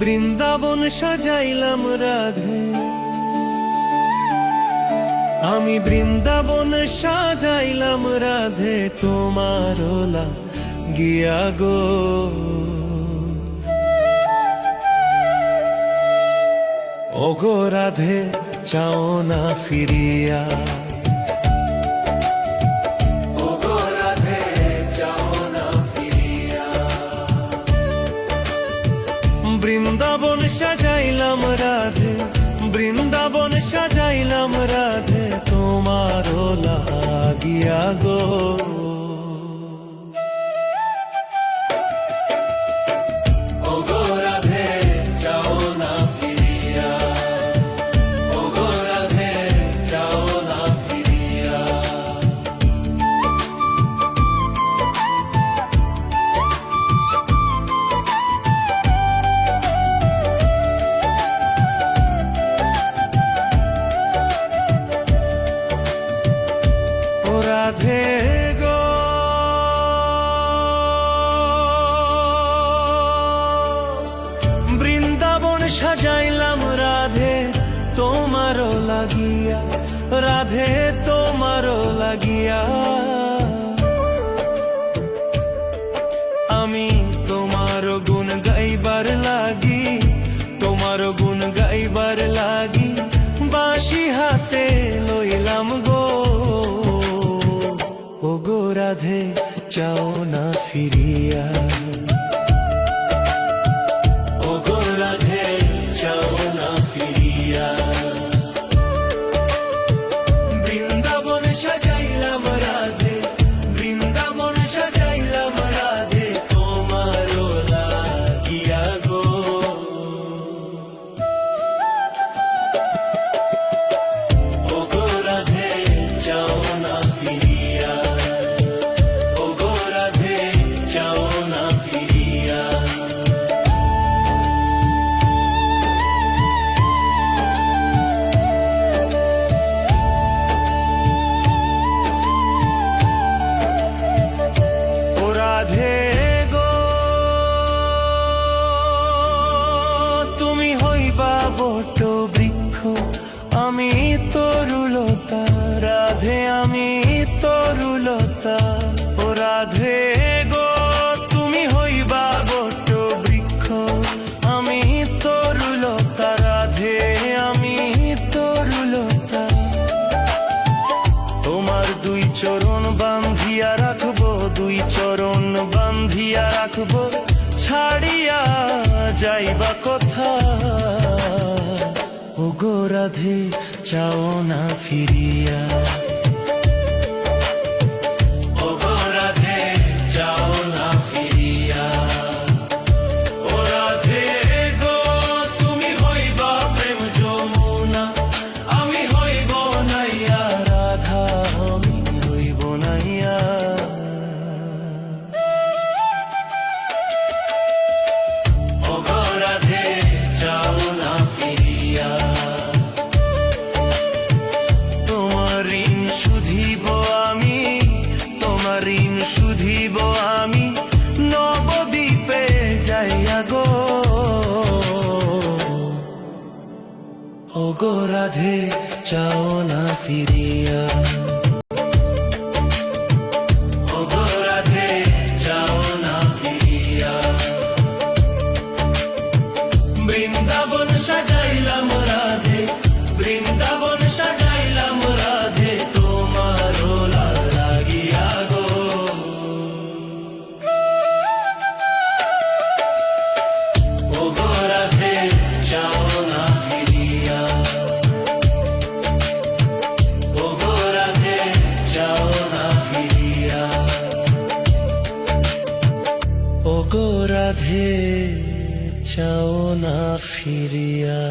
বৃন্দাবন সাজাইলাম রাধে, আমি বৃন্দাবন সাজাইলাম রাধে, তোমার গিয়া গো। ওগো রাধে চাও না ফিরিয়া, ওগো রাধে চাও না ফিরিয়া। বৃন্দাবন সাজাইলাম রাধে, বৃন্দাবন সাজাইলাম রাধে, তোমার লাগিয়া গো। ওগো রাধে চাও না ফিরিয়া, ওগো রাধে চাও না ফিরিয়া। রাধে গো বৃন্দাবন সাজাইলাম রাধে, তোমারও লাগিয়া, রাধে তোমারও লাগিয়া। আমি তোমার গুণ গাইবার লাগি, তোমার গুণ গাইবার লাগি, বাঁশি হাতে লইলাম গো। ওগো রাধে চাও না ফিরিয়া, ওগো রাধে চাও না ফিরিয়া। বৃন্দাবন সাজাইলাম রাধে, বৃন্দাবন সাজাইলাম রাধে, তোমার লাগিয়া গো। ওগো রাধে চাও না ফিরিয়া, ওগো রাধে চাও না ফিরিয়া। ও রাধে গো তুমি হইবা বট বৃক্ষ, আমি তরুলতা, রাধে আমি তরুলতা। ও রাধে গো তুমি হইবা বট বৃক্ষ, আমি তরুলতা, রাধে আমি তরুলতা। তোমার দুই চরণ বান্ধিয়া রাখবো, দুই চরণ বান্ধিয়া রাখবো, ছাড়িয়া যাইবা কথা। ওগো রাধে চাও না ফিরিয়া, ওগো রাধে চাও না ফিরিয়া। ও রাধে গো তুমি হইবা প্রেম যমুনা, আমি হইব নাইয়া রাধা, আমি হইব নাইয়া। ওগো রাধে চাও না ফিরিয়া, তোমার ঋণ শুধিব আমি, তোমার ঋণ শুধিব আমি, নবদ্বীপে যাইয়া গো। ওগো রাধে চাও না ফিরিয়া, ওগো রাধে চাও না ফিরিয়া। বৃন্দাবন সাজাইলাম রাধে, বৃন্দাবন সাজাইলাম রাধে, তোমার লাগিয়া গো। ওগো রাধে চাও না ফিরিয়া, ওগো রাধে চাও না ফিরিয়া। ওগো রাধে চাও না ফিরিয়া।